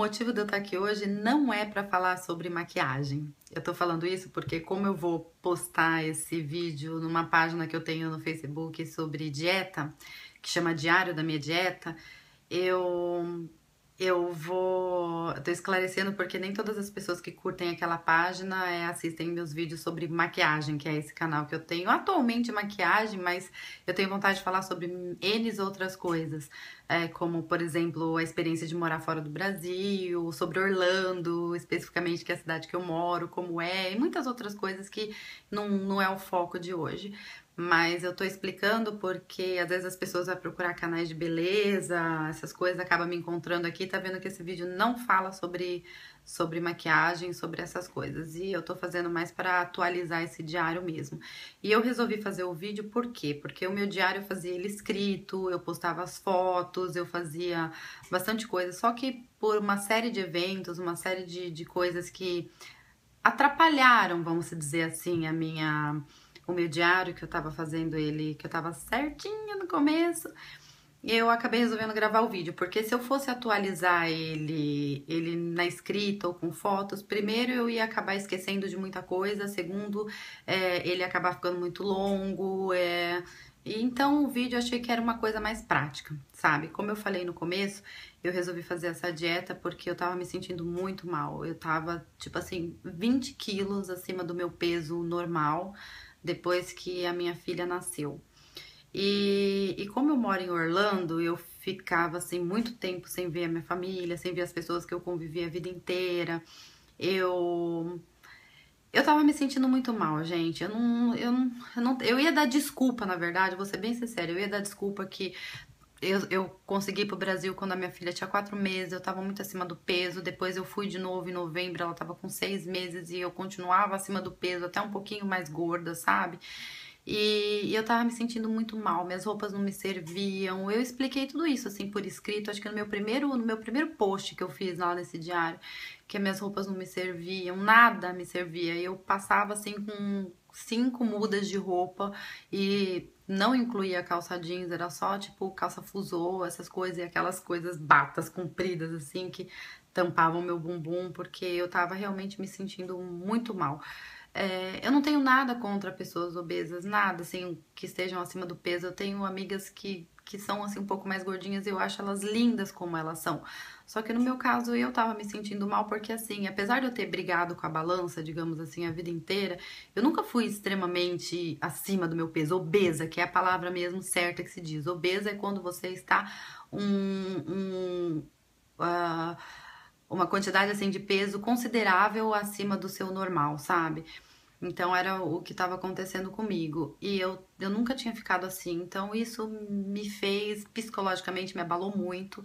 motivo de eu estar aqui hoje não é para falar sobre maquiagem. Eu tô falando isso porque como eu vou postar esse vídeo numa página que eu tenho no Facebook sobre dieta, que chama Diário da Minha Dieta, eu eu tô esclarecendo porque nem todas as pessoas que curtem aquela página assistem meus vídeos sobre maquiagem, que é esse canal que eu tenho atualmente maquiagem, mas eu tenho vontade de falar sobre N outras coisas, como por exemplo a experiência de morar fora do Brasil, sobre Orlando, especificamente que é a cidade que eu moro, como é, e muitas outras coisas que não é o foco de hoje. Mas eu tô explicando porque às vezes as pessoas vão procurar canais de beleza, essas coisas, acabam me encontrando aqui, tá vendo que esse vídeo não fala sobre maquiagem, sobre essas coisas. E eu tô fazendo mais para atualizar esse diário mesmo. E eu resolvi fazer o vídeo por quê? Porque o meu diário eu fazia ele escrito, eu postava as fotos, eu fazia bastante coisa, só que por uma série de eventos, uma série de coisas que atrapalharam, vamos dizer assim, o meu diário, que eu tava fazendo ele, que eu tava certinha no começo, eu acabei resolvendo gravar o vídeo, porque se eu fosse atualizar ele na escrita ou com fotos, primeiro eu ia acabar esquecendo de muita coisa, segundo, ele ia acabar ficando muito longo, e então o vídeo eu achei que era uma coisa mais prática, sabe? Como eu falei no começo, eu resolvi fazer essa dieta porque eu tava me sentindo muito mal. Eu tava, tipo assim, 20 quilos acima do meu peso normal depois que a minha filha nasceu. E como eu moro em Orlando, eu ficava assim muito tempo sem ver a minha família, sem ver as pessoas que eu convivi a vida inteira. Eu eu tava me sentindo muito mal, gente. Eu ia dar desculpa, na verdade, vou ser bem sincera, eu ia dar desculpa que eu consegui ir pro Brasil quando a minha filha tinha 4 meses, eu tava muito acima do peso. Depois eu fui de novo em novembro, ela tava com 6 meses e eu continuava acima do peso, até um pouquinho mais gorda, sabe? E eu tava me sentindo muito mal, minhas roupas não me serviam. Eu expliquei tudo isso assim por escrito, acho que no meu primeiro post que eu fiz lá nesse diário, que minhas roupas não me serviam, nada me servia. Eu passava assim com 5 mudas de roupa e não incluía calça jeans, era só tipo calça fusô, essas coisas e aquelas coisas batas compridas assim que tampavam meu bumbum, porque eu tava realmente me sentindo muito mal. Eu não tenho nada contra pessoas obesas, nada assim que estejam acima do peso. Eu tenho amigas que são assim um pouco mais gordinhas e eu acho elas lindas como elas são. Só que no meu caso eu tava me sentindo mal porque assim, apesar de eu ter brigado com a balança, digamos assim, a vida inteira, eu nunca fui extremamente acima do meu peso, obesa, que é a palavra mesmo certa que se diz. Obesa é quando você está ah, uma quantidade assim de peso considerável acima do seu normal, sabe? Então era o que estava acontecendo comigo. E eu nunca tinha ficado assim. Então isso me fez, psicologicamente, me abalou muito.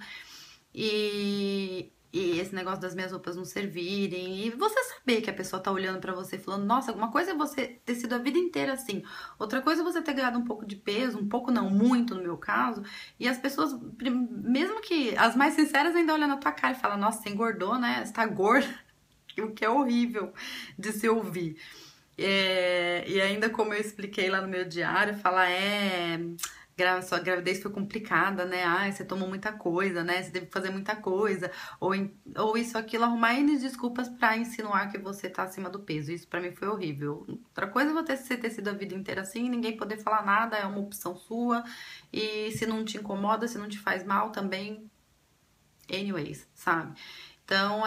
E esse negócio das minhas roupas não servirem. E você saber que a pessoa tá olhando pra você falando, nossa, alguma coisa é você ter sido a vida inteira assim. Outra coisa é você ter ganhado um pouco de peso, um pouco não, muito no meu caso. E as pessoas, mesmo que as mais sinceras, ainda olham na tua cara e falam, nossa, você engordou, né? Você tá gorda. O que é horrível de se ouvir. E ainda como eu expliquei lá no meu diário, falar, sua gravidez foi complicada, né? Ai, você tomou muita coisa, né? Você teve que fazer muita coisa. Ou isso, aquilo, arrumar N desculpas pra insinuar que você tá acima do peso. Isso pra mim foi horrível. Outra coisa é você ter sido a vida inteira assim, ninguém poder falar nada, é uma opção sua. E se não te incomoda, se não te faz mal também, anyways, sabe? Então,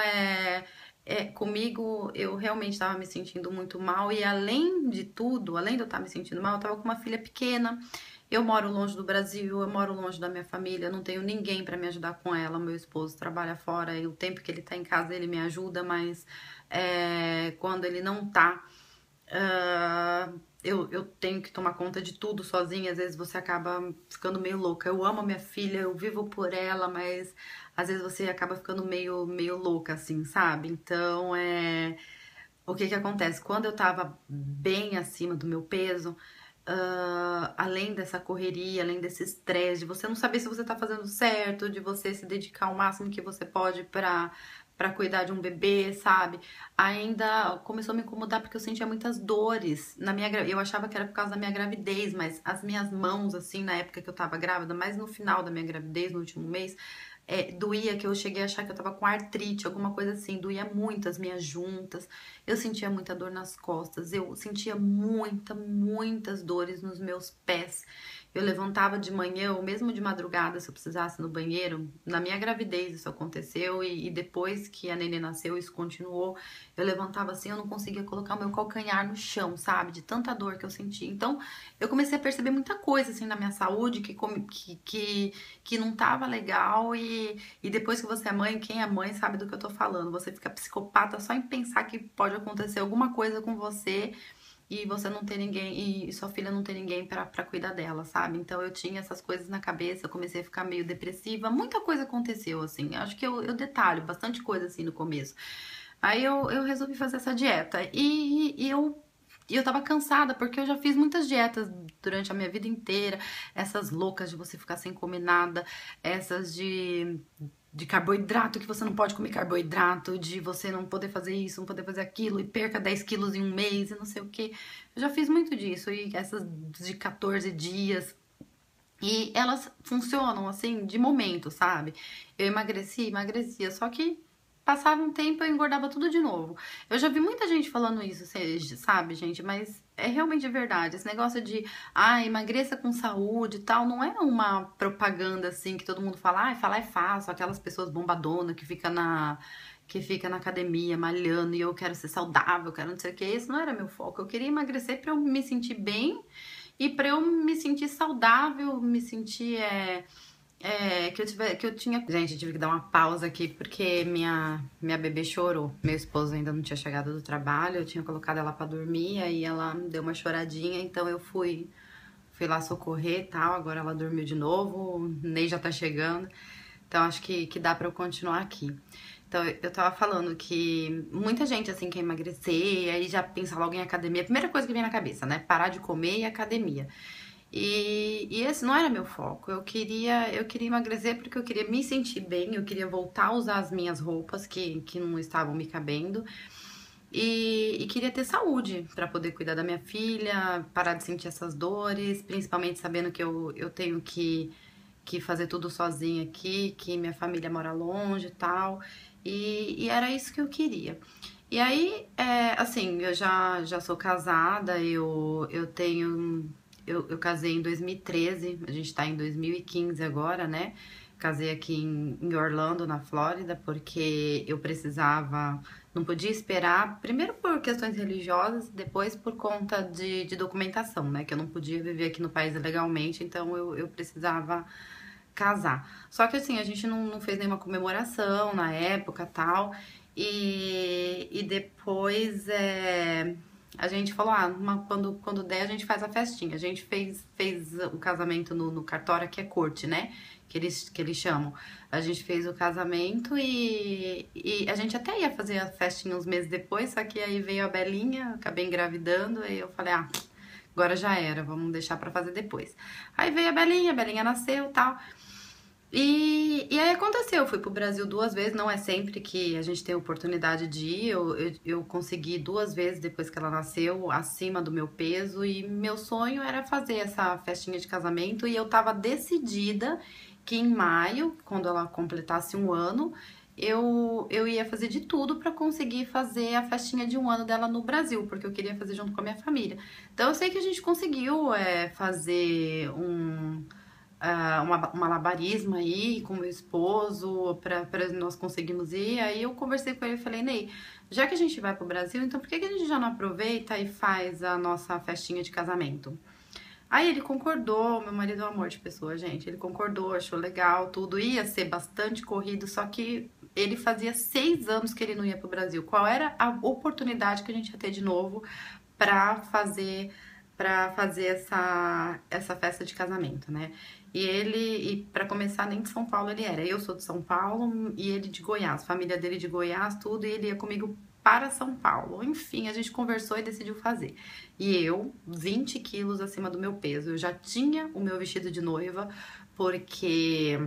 comigo eu realmente estava me sentindo muito mal e além de tudo, além de eu estar me sentindo mal, eu estava com uma filha pequena. Eu moro longe do Brasil, eu moro longe da minha família, eu não tenho ninguém para me ajudar com ela. Meu esposo trabalha fora e o tempo que ele tá em casa ele me ajuda, mas quando ele não tá, eu tenho que tomar conta de tudo sozinha. Às vezes você acaba ficando meio louca. Eu amo a minha filha, eu vivo por ela, mas às vezes você acaba ficando meio louca, assim, sabe? Então, o que que acontece? Quando eu tava bem acima do meu peso, além dessa correria, além desse estresse, de você não saber se você tá fazendo certo, de você se dedicar ao máximo que você pode pra cuidar de um bebê, sabe? Ainda começou a me incomodar porque eu sentia muitas dores eu achava que era por causa da minha gravidez, mas as minhas mãos, assim, na época que eu tava grávida, mas no final da minha gravidez, no último mês, doía, que eu cheguei a achar que eu tava com artrite, alguma coisa assim, doía muito as minhas juntas, eu sentia muita dor nas costas, eu sentia muitas dores nos meus pés. Eu levantava de manhã ou mesmo de madrugada, se eu precisasse no banheiro. Na minha gravidez isso aconteceu e depois que a nenê nasceu isso continuou. Eu levantava assim, eu não conseguia colocar o meu calcanhar no chão, sabe? De tanta dor que eu sentia. Então, eu comecei a perceber muita coisa assim na minha saúde que não tava legal e depois que você é mãe, quem é mãe sabe do que eu tô falando. Você fica psicopata só em pensar que pode acontecer alguma coisa com você e você não ter ninguém, e sua filha não ter ninguém pra cuidar dela, sabe? Então eu tinha essas coisas na cabeça, eu comecei a ficar meio depressiva, muita coisa aconteceu, assim. Acho que eu detalho bastante coisa assim no começo. Aí eu resolvi fazer essa dieta e eu tava cansada, porque eu já fiz muitas dietas durante a minha vida inteira. Essas loucas de você ficar sem comer nada, essas de carboidrato, que você não pode comer carboidrato, de você não poder fazer isso, não poder fazer aquilo, e perca 10 quilos em um mês e não sei o que. Eu já fiz muito disso, e essas de 14 dias. E elas funcionam assim, de momento, sabe? Eu emagrecia, só que passava um tempo e eu engordava tudo de novo. Eu já vi muita gente falando isso, sabe, gente? Mas é realmente verdade. Esse negócio de, emagreça com saúde e tal, não é uma propaganda assim que todo mundo fala, falar é fácil, aquelas pessoas bombadonas que fica na academia malhando e eu quero ser saudável, eu quero não sei o que. Esse não era meu foco. Eu queria emagrecer pra eu me sentir bem e pra eu me sentir saudável, me sentir que eu tinha. Gente, eu tive que dar uma pausa aqui porque minha bebê chorou. Meu esposo ainda não tinha chegado do trabalho, eu tinha colocado ela pra dormir, aí ela deu uma choradinha, então eu fui lá socorrer e tal. Agora ela dormiu de novo, o Ney já tá chegando, então acho que dá pra eu continuar aqui. Então, eu tava falando que muita gente, assim, quer emagrecer, aí já pensa logo em academia. A primeira coisa que vem na cabeça, né? Parar de comer e academia. E esse não era meu foco. Eu queria emagrecer porque eu queria me sentir bem, eu queria voltar a usar as minhas roupas que não estavam me cabendo. E queria ter saúde para poder cuidar da minha filha, parar de sentir essas dores, principalmente sabendo que eu tenho que fazer tudo sozinha aqui, que minha família mora longe e tal. E era isso que eu queria. E aí, assim, eu já sou casada, eu tenho. Eu casei em 2013, a gente tá em 2015 agora, né? Casei aqui em Orlando, na Flórida, porque eu precisava, não podia esperar, primeiro por questões religiosas, depois por conta de documentação, né? Que eu não podia viver aqui no país legalmente, então eu precisava casar. Só que assim, a gente não fez nenhuma comemoração na época tal. E depois a gente falou, quando der a gente faz a festinha. A gente fez o casamento no cartório, que é corte, né? Que eles chamam. A gente fez o casamento e a gente até ia fazer a festinha uns meses depois, só que aí veio a Belinha, acabei engravidando, e eu falei, agora já era, vamos deixar pra fazer depois. Aí veio a Belinha nasceu e tal. E aí aconteceu, eu fui pro Brasil 2 vezes, não é sempre que a gente tem a oportunidade de ir, eu consegui 2 vezes depois que ela nasceu, acima do meu peso, e meu sonho era fazer essa festinha de casamento, e eu tava decidida que em maio, quando ela completasse 1 ano, eu ia fazer de tudo pra conseguir fazer a festinha de 1 ano dela no Brasil, porque eu queria fazer junto com a minha família. Então eu sei que a gente conseguiu fazer um malabarismo aí com meu esposo pra nós conseguirmos ir. Aí eu conversei com ele e falei, Ney, já que a gente vai pro Brasil, então por que a gente já não aproveita e faz a nossa festinha de casamento? Aí ele concordou, meu marido é um amor de pessoa, gente. Ele concordou, achou legal, tudo. Ia ser bastante corrido, só que ele fazia 6 anos que ele não ia pro Brasil. Qual era a oportunidade que a gente ia ter de novo pra fazer essa festa de casamento, né? E para começar, nem de São Paulo ele era. Eu sou de São Paulo e ele de Goiás, família dele de Goiás, tudo, e ele ia comigo para São Paulo. Enfim, a gente conversou e decidiu fazer. E eu, 20 quilos acima do meu peso. Eu já tinha o meu vestido de noiva, porque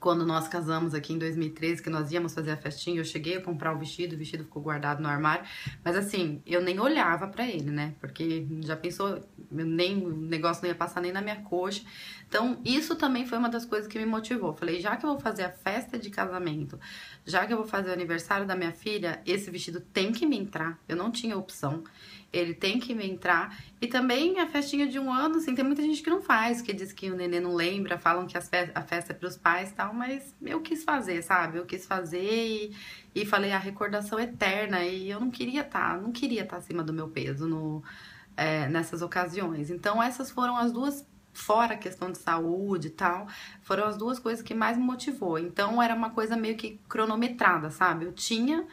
Quando nós casamos aqui em 2013, que nós íamos fazer a festinha, eu cheguei a comprar o vestido ficou guardado no armário. Mas assim, eu nem olhava pra ele, né? Porque já pensou, o negócio não ia passar nem na minha coxa. Então, isso também foi uma das coisas que me motivou. Falei, já que eu vou fazer a festa de casamento, já que eu vou fazer o aniversário da minha filha, esse vestido tem que me entrar. Eu não tinha opção. Ele tem que me entrar. E também a festinha de 1 ano, assim, tem muita gente que não faz, que diz que o nenê não lembra, falam que a festa é pros pais e tal, mas eu quis fazer, sabe? Eu quis fazer e falei a recordação eterna, e eu não queria estar acima do meu peso nessas ocasiões. Então essas foram as duas, fora a questão de saúde e tal, foram as duas coisas que mais me motivou. Então era uma coisa meio que cronometrada, sabe? Eu tinha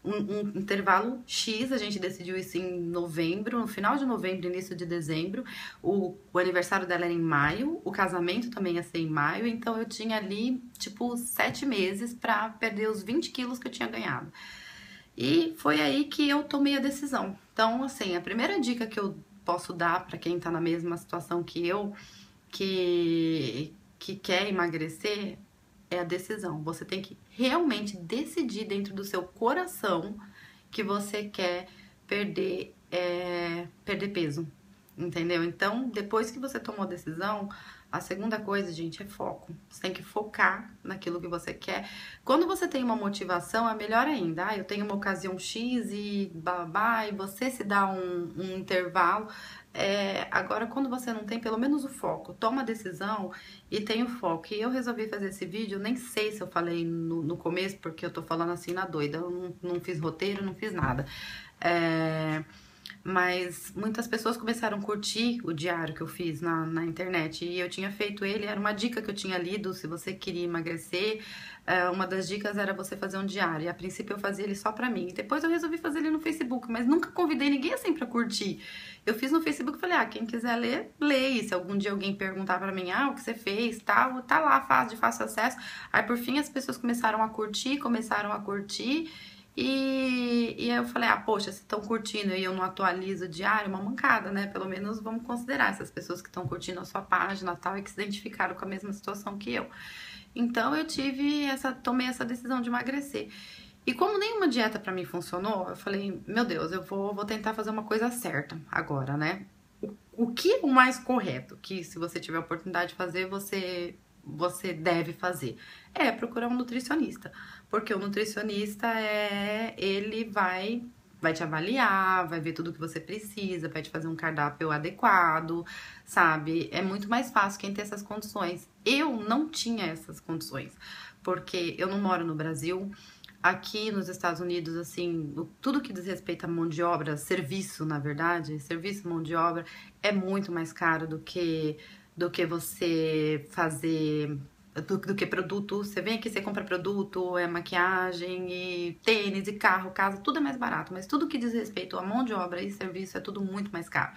um intervalo X, a gente decidiu isso em novembro, no final de novembro, início de dezembro. O aniversário dela era em maio, o casamento também ia ser em maio, então eu tinha ali, tipo, 7 meses pra perder os 20 quilos que eu tinha ganhado. E foi aí que eu tomei a decisão. Então, assim, a primeira dica que eu posso dar pra quem tá na mesma situação que eu, que quer emagrecer, é a decisão. Você tem que realmente decidir dentro do seu coração que você quer perder peso, entendeu? Então, depois que você tomou a decisão, a segunda coisa, gente, é foco. Você tem que focar naquilo que você quer. Quando você tem uma motivação, é melhor ainda. Ah, eu tenho uma ocasião X e babá, e você se dá um intervalo. Agora, quando você não tem pelo menos o foco, toma a decisão e tem o foco. E eu resolvi fazer esse vídeo, nem sei se eu falei no começo, porque eu tô falando assim na doida. Eu não fiz roteiro, não fiz nada. Mas muitas pessoas começaram a curtir o diário que eu fiz na internet. E eu tinha feito ele, era uma dica que eu tinha lido, se você queria emagrecer. Uma das dicas era você fazer um diário. E a princípio eu fazia ele só pra mim. Depois eu resolvi fazer ele no Facebook, mas nunca convidei ninguém assim pra curtir. Eu fiz no Facebook e falei, quem quiser ler, lê. E se algum dia alguém perguntar pra mim, o que você fez, tal, tá lá, de fácil acesso. Aí por fim as pessoas começaram a curtir. E aí eu falei, poxa, se estão curtindo e eu não atualizo o diário, uma mancada, né? Pelo menos vamos considerar essas pessoas que estão curtindo a sua página e tal, e que se identificaram com a mesma situação que eu. Então eu tomei essa decisão de emagrecer. E como nenhuma dieta pra mim funcionou, eu falei, meu Deus, eu vou tentar fazer uma coisa certa agora, né? O que é o mais correto, que se você tiver a oportunidade de fazer, você deve fazer? É procurar um nutricionista. Porque o nutricionista ele vai te avaliar, vai ver tudo que você precisa, vai te fazer um cardápio adequado, sabe? É muito mais fácil quem tem essas condições. Eu não tinha essas condições, porque eu não moro no Brasil. Aqui nos Estados Unidos, assim, tudo que diz respeito à mão de obra, serviço, na verdade, serviço, mão de obra, é muito mais caro do que você fazer, do que produto. Você vem aqui, você compra produto, maquiagem, e tênis, e carro, casa, tudo é mais barato. Mas tudo que diz respeito à mão de obra e serviço é tudo muito mais caro.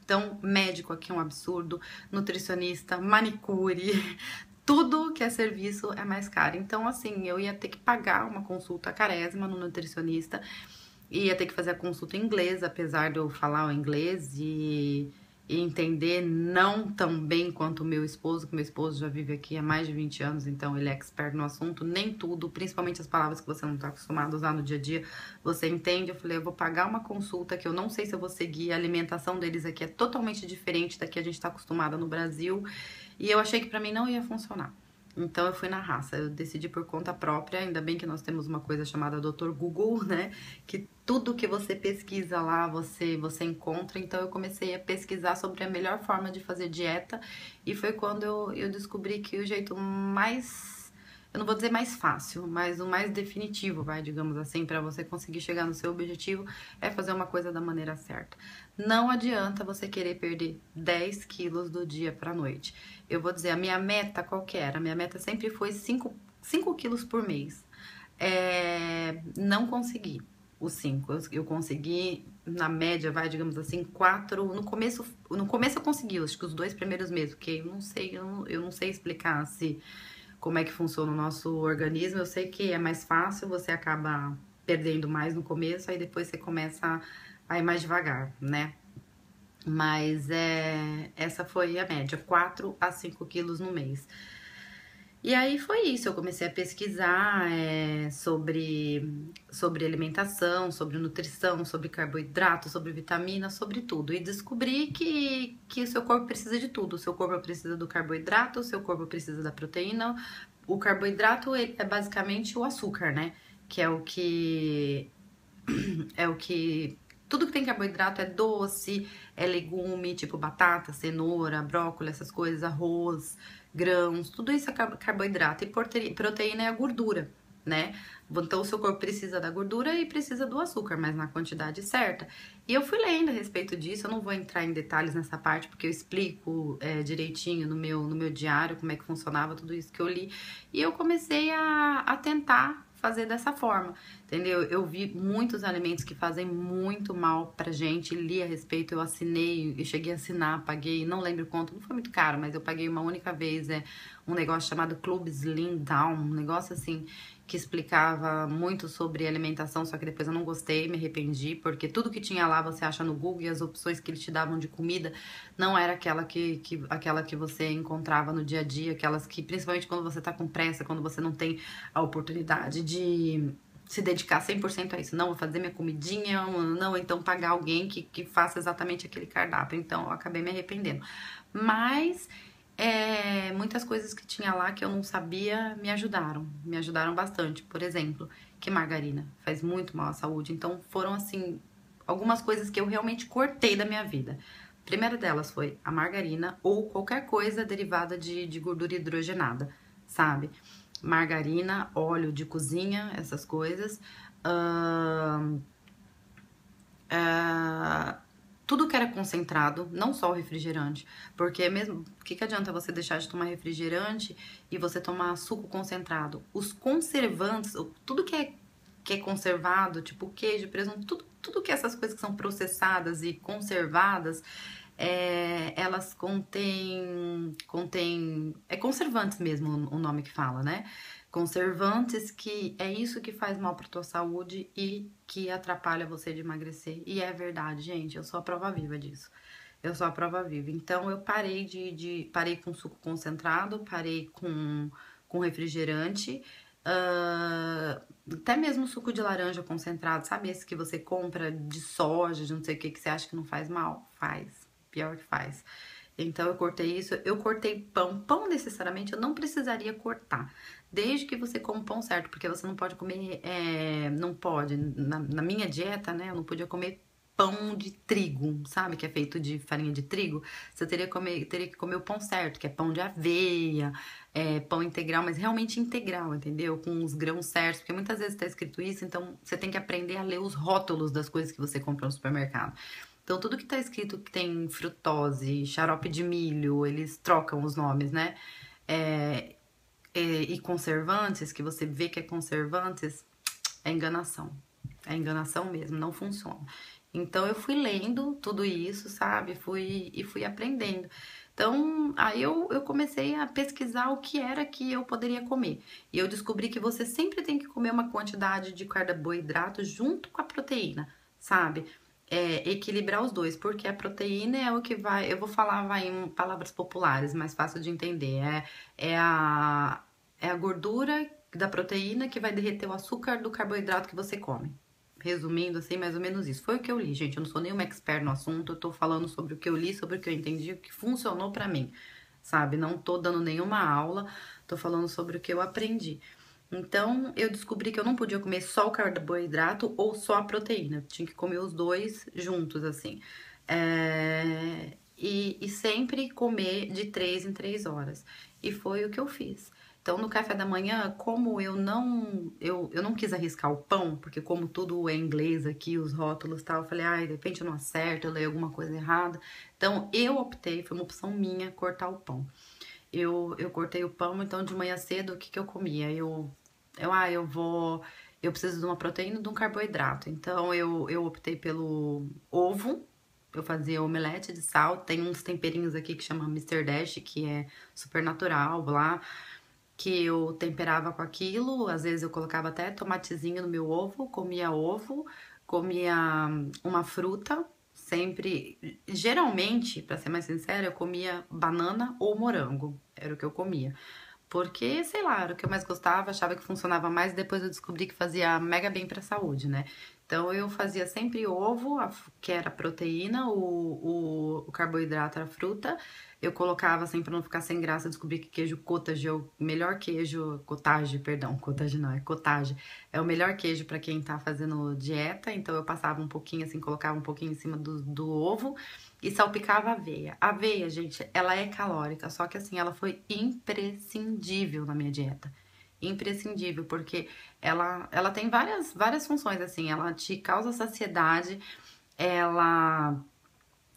Então, médico aqui é um absurdo, nutricionista, manicure, tudo que é serviço é mais caro. Então, assim, eu ia ter que pagar uma consulta carésima no nutricionista, ia ter que fazer a consulta em inglês, apesar de eu falar o inglês e entender não tão bem quanto o meu esposo, que meu esposo já vive aqui há mais de 20 anos, então ele é expert no assunto, nem tudo, principalmente as palavras que você não está acostumado a usar no dia a dia, você entende. Eu falei, eu vou pagar uma consulta que eu não sei se eu vou seguir, a alimentação deles aqui é totalmente diferente da que a gente está acostumada no Brasil, e eu achei que pra mim não ia funcionar. Então eu fui na raça, eu decidi por conta própria. Ainda bem que nós temos uma coisa chamada Dr. Google, né? Que tudo que você pesquisa lá, você encontra. Então eu comecei a pesquisar sobre a melhor forma de fazer dieta. E foi quando eu descobri que o jeito mais, eu não vou dizer mais fácil, mas o mais definitivo, digamos assim, para você conseguir chegar no seu objetivo, é fazer uma coisa da maneira certa. Não adianta você querer perder 10 quilos do dia pra noite. Eu vou dizer, a minha meta qual que era? A minha meta sempre foi 5 quilos por mês. Não consegui os 5. Eu consegui, na média, digamos assim, 4. No começo eu consegui, acho que os 2 primeiros meses, porque eu não sei explicar como é que funciona o nosso organismo. Eu sei que é mais fácil, você acaba perdendo mais no começo, aí depois você começa a ir mais devagar, né? Mas essa foi a média, 4 a 5 quilos no mês. E aí foi isso, eu comecei a pesquisar sobre alimentação, sobre nutrição, sobre carboidrato, sobre vitamina, sobre tudo. E descobri que o seu corpo precisa de tudo. O seu corpo precisa do carboidrato, o seu corpo precisa da proteína. O carboidrato ele é basicamente o açúcar, né? Que é o que tudo que tem carboidrato é doce, é legume, tipo batata, cenoura, brócolis, essas coisas, arroz, grãos, tudo isso é carboidrato. E proteína é a gordura, né? Então o seu corpo precisa da gordura e precisa do açúcar, mas na quantidade certa. E eu fui lendo a respeito disso, eu não vou entrar em detalhes nessa parte, porque eu explico direitinho no meu diário como é que funcionava tudo isso que eu li. E eu comecei a tentar fazer dessa forma, entendeu? Eu vi muitos alimentos que fazem muito mal pra gente, li a respeito, eu assinei, eu cheguei a assinar, paguei, não lembro quanto, não foi muito caro, mas eu paguei uma única vez, um negócio chamado Club Slim Down, um negócio assim, que explicava muito sobre alimentação, só que depois eu não gostei, me arrependi, porque tudo que tinha lá você acha no Google e as opções que eles te davam de comida não era aquela que você encontrava no dia a dia, aquelas que, principalmente quando você tá com pressa, quando você não tem a oportunidade de se dedicar 100% a isso. Não, vou fazer minha comidinha, não, então pagar alguém que faça exatamente aquele cardápio. Então, eu acabei me arrependendo. Mas, muitas coisas que tinha lá que eu não sabia me ajudaram bastante. Por exemplo, que margarina faz muito mal à saúde. Então, foram, assim, algumas coisas que eu realmente cortei da minha vida. A primeira delas foi a margarina ou qualquer coisa derivada de gordura hidrogenada, sabe? Margarina, óleo de cozinha, essas coisas. Ahn, ah, tudo que era concentrado, não só o refrigerante, porque mesmo, o que adianta você deixar de tomar refrigerante e você tomar suco concentrado? Os conservantes, tudo que é conservado, tipo queijo, presunto, tudo que essas coisas que são processadas e conservadas, elas contém, é conservantes mesmo o nome que fala, né? Conservantes que é isso que faz mal para tua saúde e que atrapalha você de emagrecer. E é verdade, gente, eu sou a prova viva disso. Eu sou a prova viva. Então eu parei parei com suco concentrado, parei com refrigerante, até mesmo suco de laranja concentrado, sabe esse que você compra de soja, de não sei o que você acha que não faz mal? Faz. Pior que faz. Então eu cortei isso, eu cortei pão. Pão necessariamente eu não precisaria cortar. Desde que você coma o pão certo, porque você não pode comer, não pode, na minha dieta, né, eu não podia comer pão de trigo, sabe, que é feito de farinha de trigo. Você teria que comer o pão certo, que é pão de aveia, pão integral, mas realmente integral, entendeu? Com os grãos certos, porque muitas vezes tá escrito isso, então você tem que aprender a ler os rótulos das coisas que você compra no supermercado. Então, tudo que tá escrito que tem frutose, xarope de milho, eles trocam os nomes, né? É, e conservantes, que você vê que é conservantes, é enganação. É enganação mesmo, não funciona. Então, eu fui lendo tudo isso, sabe? Fui aprendendo. Então, aí eu comecei a pesquisar o que era que eu poderia comer. E eu descobri que você sempre tem que comer uma quantidade de carboidrato junto com a proteína, sabe? Equilibrar os dois, porque a proteína é o que vai. Eu vou falar vai, em palavras populares, mais fácil de entender. É a, é a gordura da proteína que vai derreter o açúcar do carboidrato que você come. Resumindo, assim, mais ou menos isso. Foi o que eu li, gente. Eu não sou nenhuma expert no assunto, eu tô falando sobre o que eu li, sobre o que eu entendi, o que funcionou pra mim, sabe? Não tô dando nenhuma aula, tô falando sobre o que eu aprendi. Então, eu descobri que eu não podia comer só o carboidrato ou só a proteína. Eu tinha que comer os dois juntos, assim. E sempre comer de 3 em 3 horas. E foi o que eu fiz. Então, no café da manhã, como eu não quis arriscar o pão, porque como tudo é inglês aqui, os rótulos e tal, eu falei, ai, de repente eu não acerto, eu leio alguma coisa errada. Então, eu optei, foi uma opção minha, cortar o pão. Eu cortei o pão, então de manhã cedo, o que que eu comia? Eu preciso de uma proteína e de um carboidrato. Então eu optei pelo ovo. Eu fazia omelete de sal. Tem uns temperinhos aqui que chama Mister Dash, que é super natural lá, que eu temperava com aquilo. Às vezes eu colocava até tomatezinho no meu ovo, comia uma fruta. Sempre, geralmente, pra ser mais sincera, eu comia banana ou morango. Era o que eu comia. Porque, sei lá, era o que eu mais gostava, achava que funcionava mais, e depois eu descobri que fazia mega bem pra saúde, né? Então eu fazia sempre ovo, que era proteína, o carboidrato era fruta. Eu colocava assim pra não ficar sem graça, eu descobri que queijo cottage é o melhor queijo, cottage, perdão, cottage não, é cottage. É o melhor queijo pra quem tá fazendo dieta, então eu passava um pouquinho assim, colocava um pouquinho em cima do ovo e salpicava aveia. A aveia, gente, ela é calórica, só que assim, ela foi imprescindível na minha dieta. Imprescindível, porque ela tem várias funções, assim, ela te causa saciedade, ela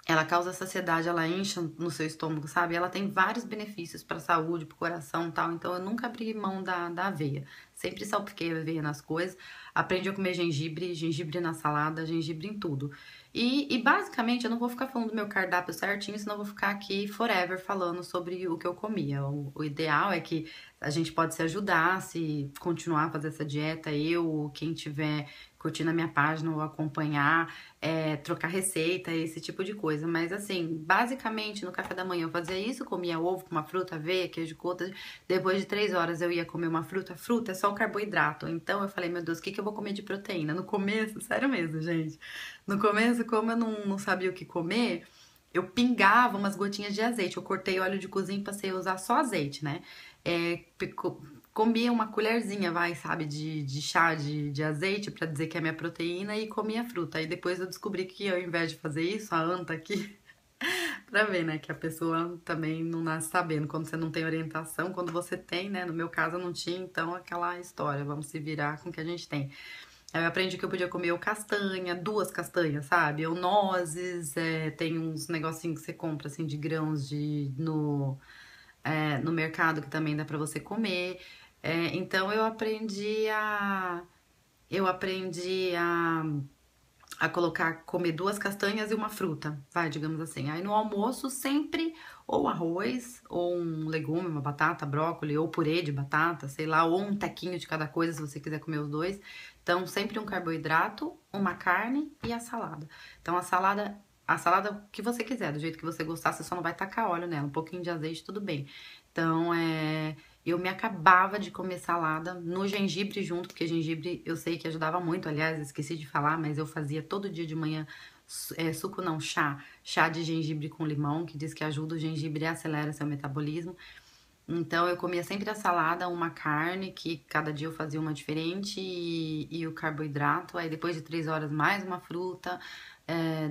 ela causa saciedade, ela enche no seu estômago, sabe? Ela tem vários benefícios para a saúde, para o coração e tal. Então eu nunca abri mão da aveia. Sempre salpiquei a aveia nas coisas. Aprendi a comer gengibre, gengibre na salada, gengibre em tudo. E basicamente eu não vou ficar falando do meu cardápio certinho, senão eu vou ficar aqui forever falando sobre o que eu comia. O ideal é que a gente pode se ajudar, se continuar a fazer essa dieta, eu, quem tiver curtindo a minha página ou acompanhar, trocar receita, esse tipo de coisa. Mas assim, basicamente no café da manhã eu fazia isso, comia ovo com uma fruta, aveia, queijo cottage. Depois de 3 horas eu ia comer uma fruta. Fruta é só o carboidrato. Então eu falei, meu Deus, o que eu vou comer de proteína? No começo, sério mesmo, gente. No começo, como eu não sabia o que comer, eu pingava umas gotinhas de azeite. Eu cortei óleo de cozinha e passei a usar só azeite, né? É, comia uma colherzinha, vai, sabe, de chá de azeite pra dizer que é minha proteína e comia fruta. Aí depois eu descobri que ao invés de fazer isso, a anta aqui, pra ver, né, que a pessoa também não nasce sabendo. Quando você não tem orientação, quando você tem, né, no meu caso eu não tinha, então aquela história, vamos se virar com o que a gente tem. Aí eu aprendi que eu podia comer ou castanha, 2 castanhas, sabe? Ou nozes, tem uns negocinhos que você compra, assim, de grãos no mercado que também dá pra você comer. Então eu aprendi a colocar, comer 2 castanhas e uma fruta, vai, digamos assim. Aí no almoço sempre ou arroz, ou um legume, uma batata, brócolis, ou purê de batata, sei lá, ou um tequinho de cada coisa, se você quiser comer os dois. Então sempre um carboidrato, uma carne e a salada. Então a salada que você quiser, do jeito que você gostar, você só não vai tacar óleo nela, um pouquinho de azeite, tudo bem. Então, eu me acabava de comer salada no gengibre junto, porque gengibre eu sei que ajudava muito. Aliás, esqueci de falar, mas eu fazia todo dia de manhã suco não, chá de gengibre com limão, que diz que ajuda o gengibre e acelera seu metabolismo. Então eu comia sempre a salada, uma carne, que cada dia eu fazia uma diferente, e o carboidrato. Aí depois de 3 horas, mais uma fruta.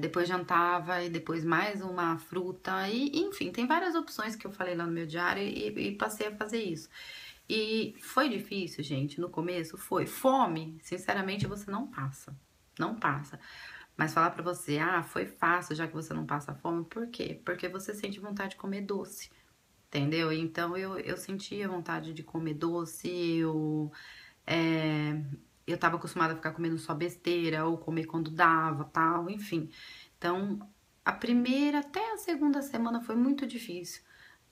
Depois jantava e depois mais uma fruta. E enfim, tem várias opções que eu falei lá no meu diário e passei a fazer isso. E foi difícil, gente, no começo foi. Fome, sinceramente, você não passa. Não passa. Mas falar pra você, foi fácil já que você não passa fome, por quê? Porque você sente vontade de comer doce. Entendeu? Então eu sentia vontade de comer doce, é, eu tava acostumada a ficar comendo só besteira, ou comer quando dava, tal, enfim. Então, a primeira até a segunda semana foi muito difícil.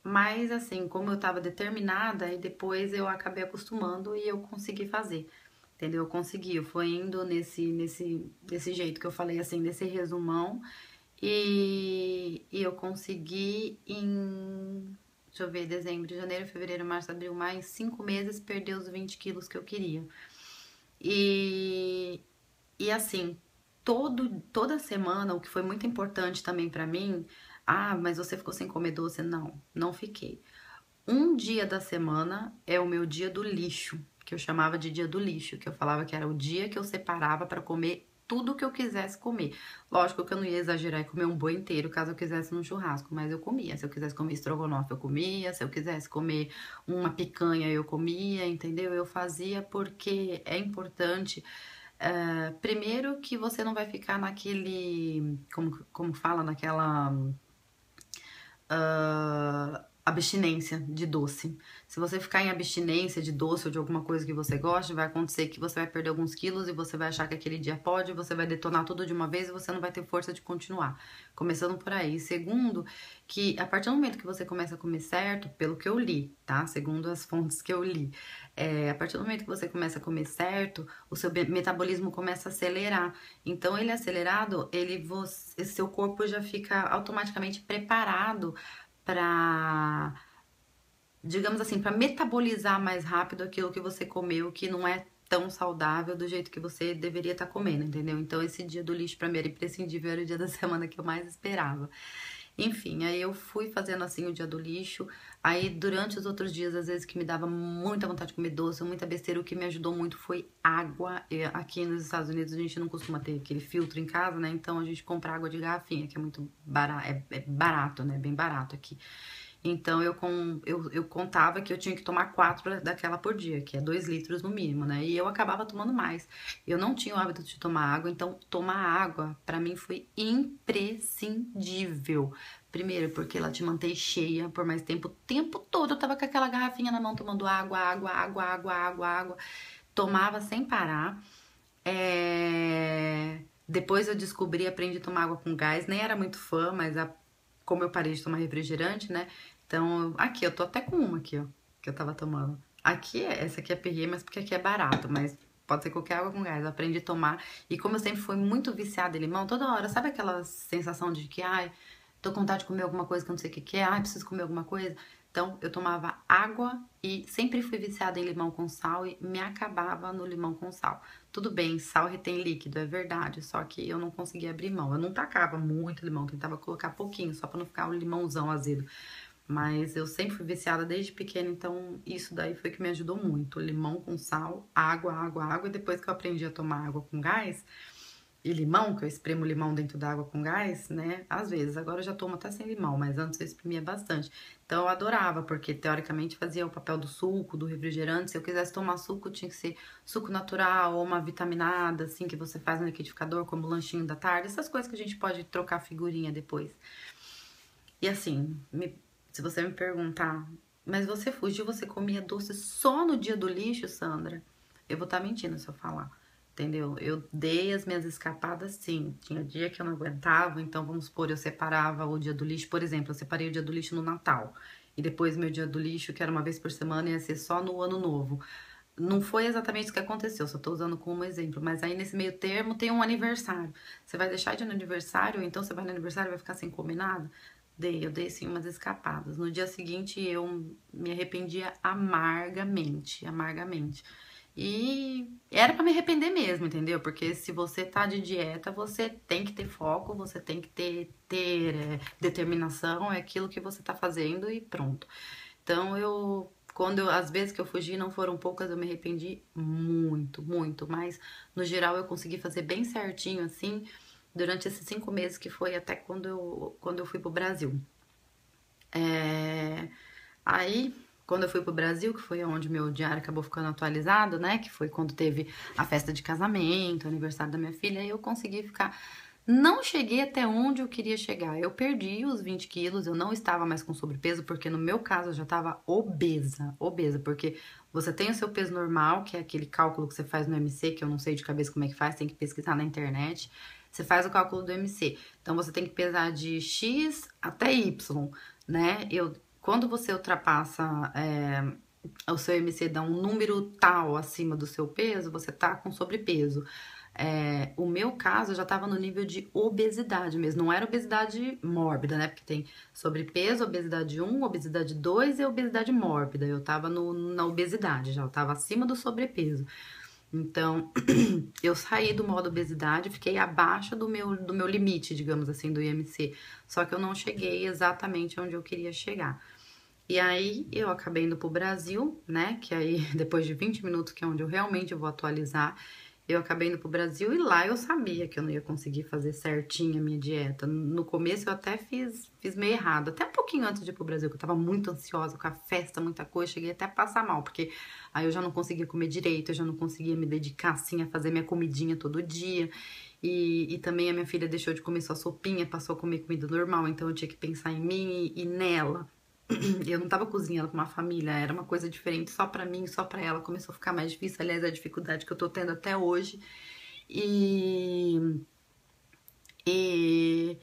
Mas assim, como eu tava determinada, e depois eu acabei acostumando e eu consegui fazer. Entendeu? Eu consegui, eu fui indo desse jeito que eu falei, assim, nesse resumão. E eu consegui em, deixa eu ver, dezembro, janeiro, fevereiro, março, abril, maio, em 5 meses perder os 20 quilos que eu queria. E, e assim, toda semana, o que foi muito importante também pra mim, mas você ficou sem comer doce? Não, não fiquei. Um dia da semana é o meu dia do lixo, que eu chamava de dia do lixo, que eu falava que era o dia que eu separava pra comer tudo que eu quisesse comer. Lógico que eu não ia exagerar e comer um boi inteiro caso eu quisesse num churrasco, mas eu comia. Se eu quisesse comer estrogonofe, eu comia. Se eu quisesse comer uma picanha, eu comia, entendeu? Eu fazia porque é importante. Primeiro que você não vai ficar naquele, como fala, naquela abstinência de doce. Se você ficar em abstinência de doce ou de alguma coisa que você gosta, vai acontecer que você vai perder alguns quilos e você vai achar que aquele dia pode, você vai detonar tudo de uma vez e você não vai ter força de continuar. Começando por aí. Segundo, que a partir do momento que você começa a comer certo, pelo que eu li, tá? Segundo as fontes que eu li, a partir do momento que você começa a comer certo, o seu metabolismo começa a acelerar. Então, ele acelerado, seu corpo já fica automaticamente preparado para digamos assim, para metabolizar mais rápido aquilo que você comeu, que não é tão saudável do jeito que você deveria estar comendo, entendeu? Então esse dia do lixo para mim era imprescindível, era o dia da semana que eu mais esperava. Enfim, aí eu fui fazendo assim o dia do lixo. Aí durante os outros dias, às vezes que me dava muita vontade de comer doce, muita besteira, o que me ajudou muito foi água. E aqui nos Estados Unidos a gente não costuma ter aquele filtro em casa, né? Então a gente compra água de garrafinha, que é muito barato, é barato, né? Bem barato aqui. Então eu contava que eu tinha que tomar 4 daquela por dia, que é 2 litros no mínimo, né? E eu acabava tomando mais. Eu não tinha o hábito de tomar água, então tomar água pra mim foi imprescindível. Primeiro, porque ela te mantém cheia por mais tempo. O tempo todo eu tava com aquela garrafinha na mão tomando água, água, água, água, água, água. Tomava sem parar. Depois eu descobri, aprendi a tomar água com gás. Nem era muito fã, mas como eu parei de tomar refrigerante, né? Então, aqui, eu tô até com uma aqui, ó, que eu tava tomando. Aqui, essa aqui é Perrier, mas porque aqui é barato, mas pode ser qualquer água com gás. Eu aprendi a tomar. E como eu sempre fui muito viciada em limão, toda hora, sabe aquela sensação de que, ai, tô com vontade de comer alguma coisa que eu não sei o que que é, ai, preciso comer alguma coisa? Então, eu tomava água e sempre fui viciada em limão com sal e me acabava no limão com sal. Tudo bem, sal retém líquido, é verdade, só que eu não conseguia abrir mão. Eu não tacava muito limão, tentava colocar pouquinho, só pra não ficar um limãozão azedo. Mas eu sempre fui viciada desde pequena, então isso daí foi que me ajudou muito. Limão com sal, água, água, água. E depois que eu aprendi a tomar água com gás e limão, que eu espremo limão dentro da água com gás, né? Às vezes, agora eu já tomo até sem limão, mas antes eu exprimia bastante. Então eu adorava, porque teoricamente fazia o papel do suco, do refrigerante. Se eu quisesse tomar suco, tinha que ser suco natural ou uma vitaminada, assim, que você faz no liquidificador, como lanchinho da tarde. Essas coisas que a gente pode trocar figurinha depois. E assim, se você me perguntar, mas você fugiu, você comia doce só no dia do lixo, Sandra? Eu vou estar mentindo se eu falar, entendeu? Eu dei as minhas escapadas, sim. Tinha dia que eu não aguentava, então vamos supor, eu separava o dia do lixo, por exemplo, eu separei o dia do lixo no Natal. E depois meu dia do lixo, que era uma vez por semana, ia ser só no Ano Novo. Não foi exatamente isso que aconteceu, só tô usando como exemplo, mas aí nesse meio termo tem um aniversário. Você vai deixar de ir no aniversário, ou então você vai no aniversário e vai ficar sem comer nada? Eu dei sim umas escapadas. No dia seguinte eu me arrependia amargamente, amargamente. E era pra me arrepender mesmo, entendeu? Porque se você tá de dieta, você tem que ter foco, você tem que ter determinação, é aquilo que você tá fazendo e pronto. Então as vezes que eu fugi, não foram poucas, eu me arrependi muito, muito. Mas no geral eu consegui fazer bem certinho, assim, durante esses 5 meses que foi até quando eu fui pro Brasil. É, Aí, quando eu fui pro Brasil, que foi onde meu diário acabou ficando atualizado, né? Que foi quando teve a festa de casamento, aniversário da minha filha, aí eu consegui ficar. Não cheguei até onde eu queria chegar. Eu perdi os 20 quilos, eu não estava mais com sobrepeso, porque no meu caso eu já estava obesa. Obesa, porque você tem o seu peso normal, que é aquele cálculo que você faz no MC, que eu não sei de cabeça como é que faz, tem que pesquisar na internet. Você faz o cálculo do MC. Então você tem que pesar de X até Y, né? Quando você ultrapassa o seu MC dá um número tal acima do seu peso, você tá com sobrepeso. O meu caso, eu já tava no nível de obesidade mesmo. Não era obesidade mórbida, né? Porque tem sobrepeso, obesidade 1, obesidade 2 e obesidade mórbida. Eu tava na obesidade já, eu tava acima do sobrepeso. Então, eu saí do modo obesidade, fiquei abaixo do meu limite, digamos assim, do IMC. Só que eu não cheguei exatamente onde eu queria chegar. E aí eu acabei indo pro Brasil, né? Que aí depois de 20 minutos, que é onde eu realmente vou atualizar, eu acabei indo pro Brasil e lá eu sabia que eu não ia conseguir fazer certinho a minha dieta. No começo eu até fiz meio errado, até um pouquinho antes de ir pro Brasil, que eu tava muito ansiosa com a festa, muita coisa, cheguei até a passar mal, porque aí eu já não conseguia comer direito, eu já não conseguia me dedicar assim a fazer minha comidinha todo dia. E também a minha filha deixou de comer só sopinha, passou a comer comida normal, então eu tinha que pensar em mim e nela. Eu não tava cozinhando com uma família, era uma coisa diferente só pra mim, só pra ela. Começou a ficar mais difícil, aliás, é a dificuldade que eu tô tendo até hoje. E, e,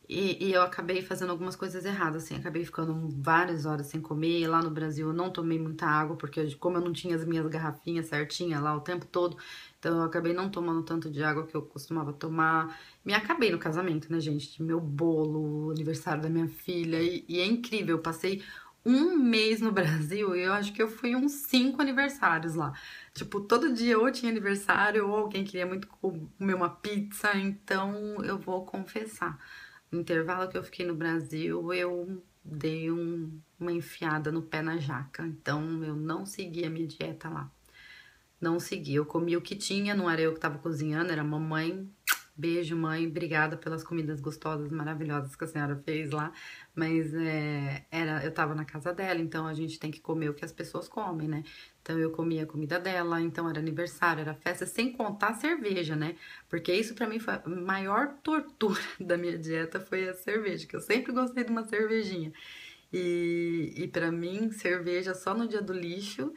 e eu acabei fazendo algumas coisas erradas, assim, acabei ficando várias horas sem comer. Lá no Brasil eu não tomei muita água, porque como eu não tinha as minhas garrafinhas certinha lá o tempo todo, então eu acabei não tomando tanto de água que eu costumava tomar. Me acabei no casamento, né, gente? Meu bolo, o aniversário da minha filha, e é incrível, eu passei um mês no Brasil, eu acho que eu fui uns 5 aniversários lá. Tipo, todo dia ou tinha aniversário ou alguém queria muito comer uma pizza, então eu vou confessar. No intervalo que eu fiquei no Brasil, eu dei uma enfiada no pé na jaca. Então eu não segui a minha dieta lá. Não segui. Eu comi o que tinha, não era eu que tava cozinhando, era a mamãe. Beijo, mãe. Obrigada pelas comidas gostosas, maravilhosas que a senhora fez lá. Mas eu tava na casa dela, então a gente tem que comer o que as pessoas comem, né? Então eu comia a comida dela, então era aniversário, era festa, sem contar a cerveja, né? Porque isso pra mim foi a maior tortura da minha dieta foi a cerveja, que eu sempre gostei de uma cervejinha. E para mim, cerveja só no dia do lixo.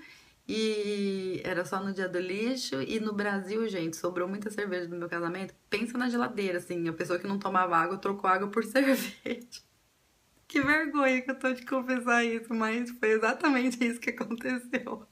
E era só no dia do lixo. E no Brasil, gente, sobrou muita cerveja no meu casamento. Pensa na geladeira, assim, a pessoa que não tomava água trocou água por cerveja. Que vergonha que eu tô de confessar isso, mas foi exatamente isso que aconteceu.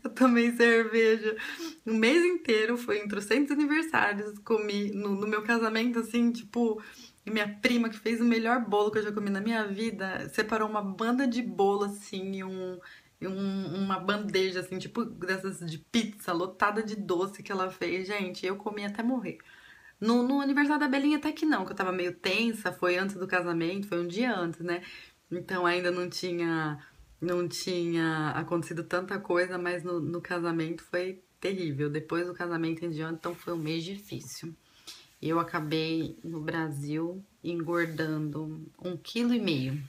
Eu tomei cerveja o mês inteiro, foi em trocentos aniversários, comi no meu casamento, assim, tipo, e minha prima, que fez o melhor bolo que eu já comi na minha vida, separou uma banda de bolo, assim, uma bandeja, assim, tipo, dessas de pizza, lotada de doce que ela fez. Gente, eu comi até morrer. No aniversário da Belinha até que não, que eu tava meio tensa, foi antes do casamento, foi um dia antes, né? Então ainda não tinha acontecido tanta coisa, mas no casamento foi terrível. Depois do casamento em diante, então foi um mês difícil. Eu acabei no Brasil engordando 1,5 kg.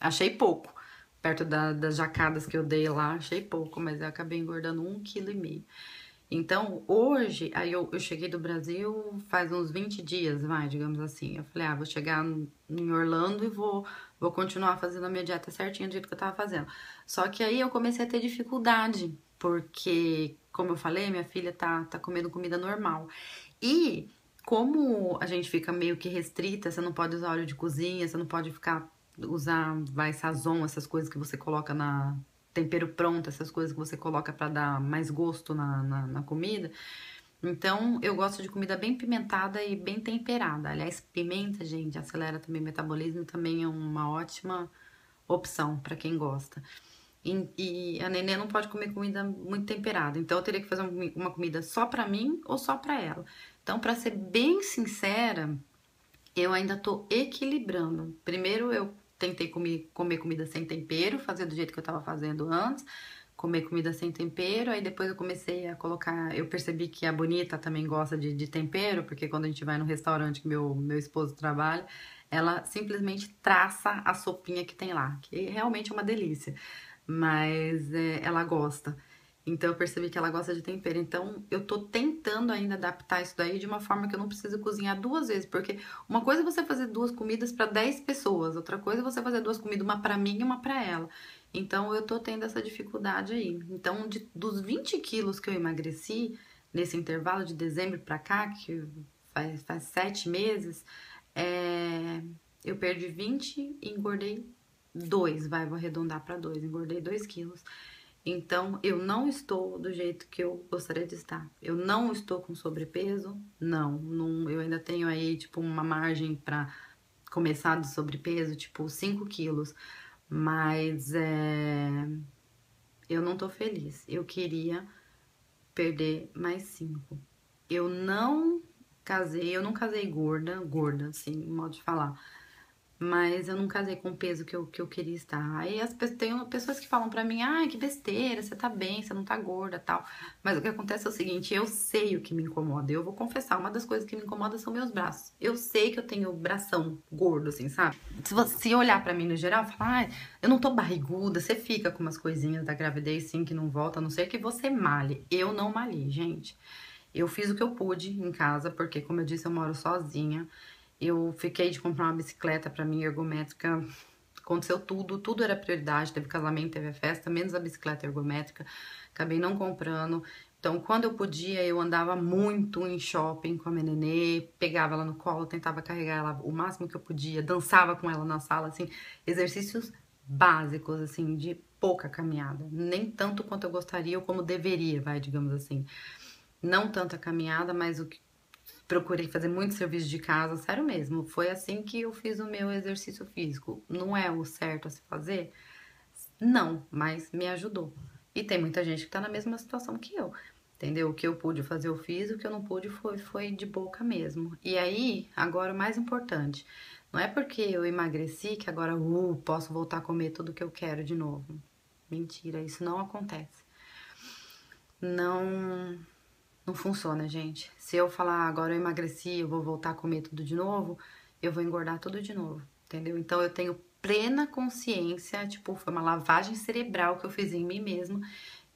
Achei pouco. Perto das jacadas que eu dei lá, achei pouco, mas eu acabei engordando 1,5 kg. Então, hoje, aí eu cheguei do Brasil faz uns 20 dias, vai, digamos assim. Eu falei, vou chegar em Orlando e vou continuar fazendo a minha dieta certinha do jeito que eu tava fazendo. Só que aí eu comecei a ter dificuldade, porque, como eu falei, minha filha tá comendo comida normal. E como a gente fica meio que restrita, você não pode usar óleo de cozinha, você não pode usar, sazon, essas coisas que você coloca tempero pronto, essas coisas que você coloca pra dar mais gosto na comida. Então, eu gosto de comida bem pimentada e bem temperada. Aliás, pimenta, gente, acelera também o metabolismo, também é uma ótima opção pra quem gosta. E a nenê não pode comer comida muito temperada, então eu teria que fazer uma comida só pra mim ou só pra ela. Então, pra ser bem sincera, eu ainda tô equilibrando. Primeiro eu tentei comer comida sem tempero, fazer do jeito que eu tava fazendo antes, comer comida sem tempero, aí depois eu comecei a colocar, eu percebi que a Bonita também gosta de tempero, porque quando a gente vai no restaurante que meu esposo trabalha, ela simplesmente traça a sopinha que tem lá, que realmente é uma delícia, mas ela gosta. Então eu percebi que ela gosta de tempero. Então eu tô tentando ainda adaptar isso daí de uma forma que eu não preciso cozinhar duas vezes, porque uma coisa é você fazer duas comidas para 10 pessoas, outra coisa é você fazer duas comidas, uma para mim e uma para ela. Então eu tô tendo essa dificuldade aí. Então dos 20 quilos que eu emagreci nesse intervalo de dezembro pra cá, que faz 7 meses, eu perdi 20 e engordei 2, vou arredondar para 2, engordei 2 quilos. Então, eu não estou do jeito que eu gostaria de estar. Eu não estou com sobrepeso, não, eu ainda tenho aí, tipo, uma margem para começar de sobrepeso, tipo, 5 quilos. Mas eu não tô feliz. Eu queria perder mais 5. Eu não casei gorda, assim, modo de falar. Mas eu não casei com o peso que eu queria estar. Aí tem pessoas que falam pra mim, que besteira, você tá bem, você não tá gorda, tal. Mas o que acontece é o seguinte, eu sei o que me incomoda. Eu vou confessar, uma das coisas que me incomoda são meus braços. Eu sei que eu tenho bração gordo, assim, sabe? Se olhar pra mim no geral, falar, eu não tô barriguda, você fica com umas coisinhas da gravidez, sim, que não volta, a não ser que você malhe. Eu não malhei, gente. Eu fiz o que eu pude em casa, porque, como eu disse, eu moro sozinha. Eu fiquei de comprar uma bicicleta pra mim, ergométrica. Aconteceu tudo era prioridade. Teve casamento, teve festa, menos a bicicleta ergométrica. Acabei não comprando. Então, quando eu podia, eu andava muito em shopping com a minha nenê, pegava ela no colo, tentava carregar ela o máximo que eu podia, dançava com ela na sala, assim, exercícios básicos, assim, de pouca caminhada. Nem tanto quanto eu gostaria ou como deveria, digamos assim. Não tanta caminhada, mas procurei fazer muito serviço de casa, sério mesmo. Foi assim que eu fiz o meu exercício físico. Não é o certo a se fazer? Não, mas me ajudou. E tem muita gente que tá na mesma situação que eu. Entendeu? O que eu pude fazer, eu fiz, o que eu não pude foi de boca mesmo. E aí, agora o mais importante, não é porque eu emagreci que agora, posso voltar a comer tudo que eu quero de novo. Mentira, isso não acontece. Não, não funciona, gente. Se eu falar agora eu emagreci, eu vou voltar a comer tudo de novo, eu vou engordar tudo de novo, entendeu? Então eu tenho plena consciência, tipo, foi uma lavagem cerebral que eu fiz em mim mesmo,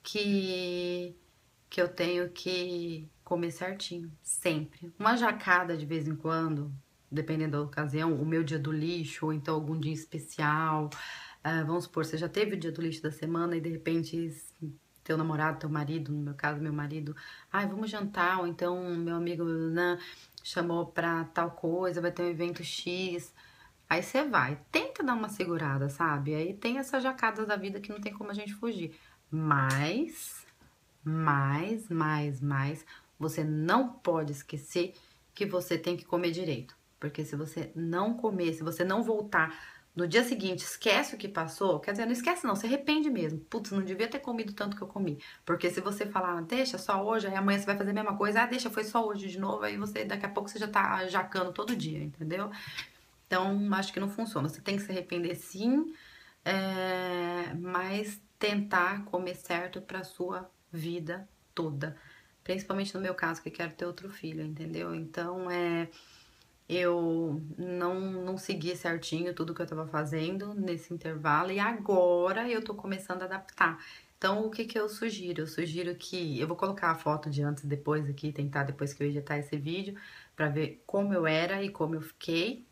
que eu tenho que comer certinho, sempre. Uma jacada de vez em quando, dependendo da ocasião, o meu dia do lixo, ou então algum dia especial. Vamos supor, você já teve o dia do lixo da semana e de repente teu namorado, teu marido, no meu caso, meu marido, ai, vamos jantar, ou então meu amigo né, chamou pra tal coisa, vai ter um evento X. Aí você vai, tenta dar uma segurada, sabe? Aí tem essas jacadas da vida que não tem como a gente fugir. Mas, você não pode esquecer que você tem que comer direito. Porque se você não comer, se você não voltar no dia seguinte, esquece o que passou, quer dizer, não esquece não, se arrepende mesmo. Putz, não devia ter comido tanto que eu comi. Porque se você falar, deixa só hoje, aí amanhã você vai fazer a mesma coisa, deixa, foi só hoje de novo, aí você, daqui a pouco você já tá jacando todo dia, entendeu? Então, acho que não funciona. Você tem que se arrepender sim, mas tentar comer certo pra sua vida toda. Principalmente no meu caso, que quero ter outro filho, entendeu? Então, eu não segui certinho tudo que eu tava fazendo nesse intervalo e agora eu tô começando a adaptar. Então, o que que eu sugiro? Eu sugiro que eu vou colocar a foto de antes e depois aqui, tentar depois que eu editar esse vídeo, pra ver como eu era e como eu fiquei.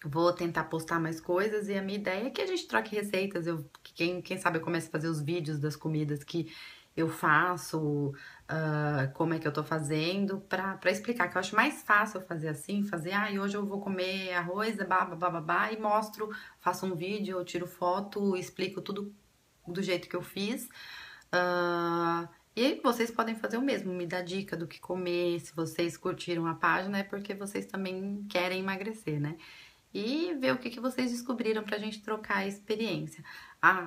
Vou tentar postar mais coisas e a minha ideia é que a gente troque receitas. Quem sabe eu comece a fazer os vídeos das comidas que eu faço, como é que eu tô fazendo, pra explicar, que eu acho mais fácil eu fazer assim, fazer, e hoje eu vou comer arroz, babá, e mostro, faço um vídeo, eu tiro foto, explico tudo do jeito que eu fiz. E aí vocês podem fazer o mesmo, me dar dica do que comer, se vocês curtiram a página, é porque vocês também querem emagrecer, né? E ver o que que vocês descobriram pra gente trocar a experiência.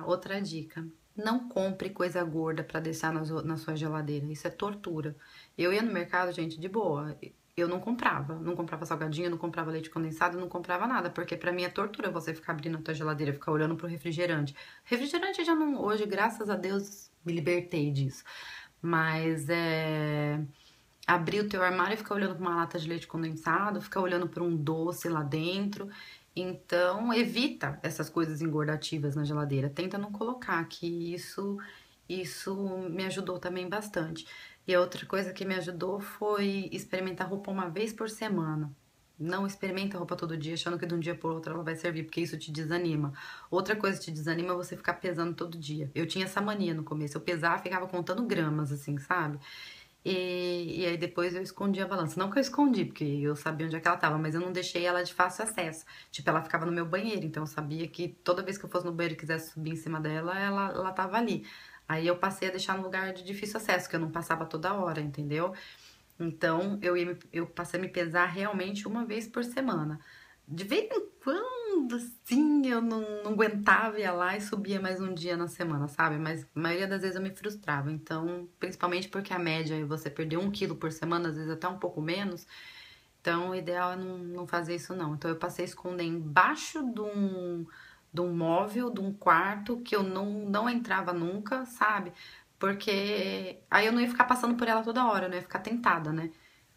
Outra dica. Não compre coisa gorda pra deixar na sua geladeira. Isso é tortura. Eu ia no mercado, gente, de boa. Eu não comprava. Não comprava salgadinho, não comprava leite condensado, não comprava nada. Porque pra mim é tortura você ficar abrindo a tua geladeira, ficar olhando pro refrigerante. Refrigerante já não... Hoje, graças a Deus, me libertei disso. Mas abrir o teu armário e ficar olhando para uma lata de leite condensado, ficar olhando para um doce lá dentro. Então, evita essas coisas engordativas na geladeira. Tenta não colocar, que isso me ajudou também bastante. E a outra coisa que me ajudou foi experimentar roupa uma vez por semana. Não experimenta roupa todo dia, achando que de um dia por outro ela vai servir, porque isso te desanima. Outra coisa que te desanima é você ficar pesando todo dia. Eu tinha essa mania no começo. Eu pesava, ficava contando gramas, assim, sabe? E aí depois eu escondi a balança. Não que eu escondi, porque eu sabia onde é que ela tava, mas eu não deixei ela de fácil acesso. Tipo, ela ficava no meu banheiro, então eu sabia que toda vez que eu fosse no banheiro e quisesse subir em cima dela, ela tava ali. Aí eu passei a deixar no lugar de difícil acesso, que eu não passava toda hora, entendeu? Então eu passei a me pesar realmente uma vez por semana. De vez em quando, assim, eu não aguentava, ia lá e subia mais um dia na semana, sabe? Mas a maioria das vezes eu me frustrava. Então, principalmente porque a média é você perder 1 quilo por semana, às vezes até um pouco menos. Então, o ideal é não fazer isso, não. Então, eu passei a esconder embaixo de um móvel, de um quarto, que eu não entrava nunca, sabe? Porque aí eu não ia ficar passando por ela toda hora, eu não ia ficar tentada, né?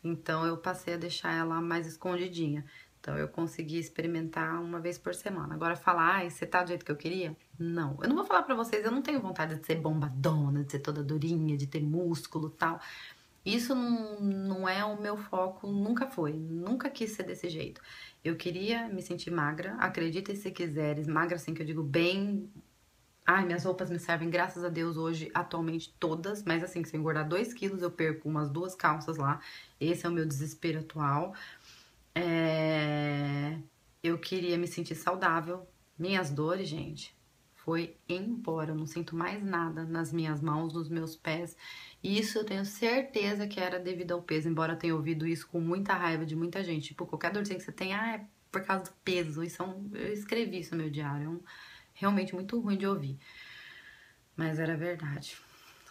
Então, eu passei a deixar ela mais escondidinha. Então, eu consegui experimentar uma vez por semana. Agora, falar, você tá do jeito que eu queria? Não. Eu não vou falar pra vocês, eu não tenho vontade de ser bombadona, de ser toda durinha, de ter músculo e tal. Isso não é o meu foco, nunca foi, nunca quis ser desse jeito. Eu queria me sentir magra, acreditem se quiseres, magra assim que eu digo bem. Ai, minhas roupas me servem, graças a Deus, hoje, atualmente todas, mas assim, se eu engordar 2 quilos, eu perco umas 2 calças lá. Esse é o meu desespero atual. É, Eu queria me sentir saudável. Minhas dores, gente, foi embora. Eu não sinto mais nada nas minhas mãos, nos meus pés. E isso eu tenho certeza que era devido ao peso, embora eu tenha ouvido isso com muita raiva de muita gente. Tipo, qualquer dorzinha que você tem, é por causa do peso. Eu escrevi isso no meu diário. Realmente muito ruim de ouvir. Mas era verdade.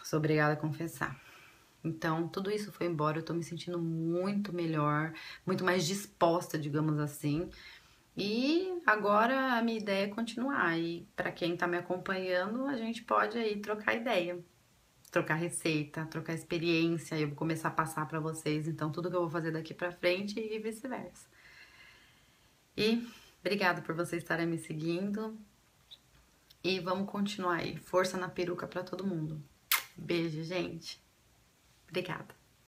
Sou obrigada a confessar. Então, tudo isso foi embora, eu tô me sentindo muito melhor, muito mais disposta, digamos assim. E agora a minha ideia é continuar. E para quem tá me acompanhando, a gente pode aí trocar ideia, trocar receita, trocar experiência. Eu vou começar a passar para vocês, então, tudo que eu vou fazer daqui para frente e vice-versa. E obrigada por vocês estarem me seguindo. E vamos continuar aí. Força na peruca para todo mundo. Beijo, gente. Obrigada.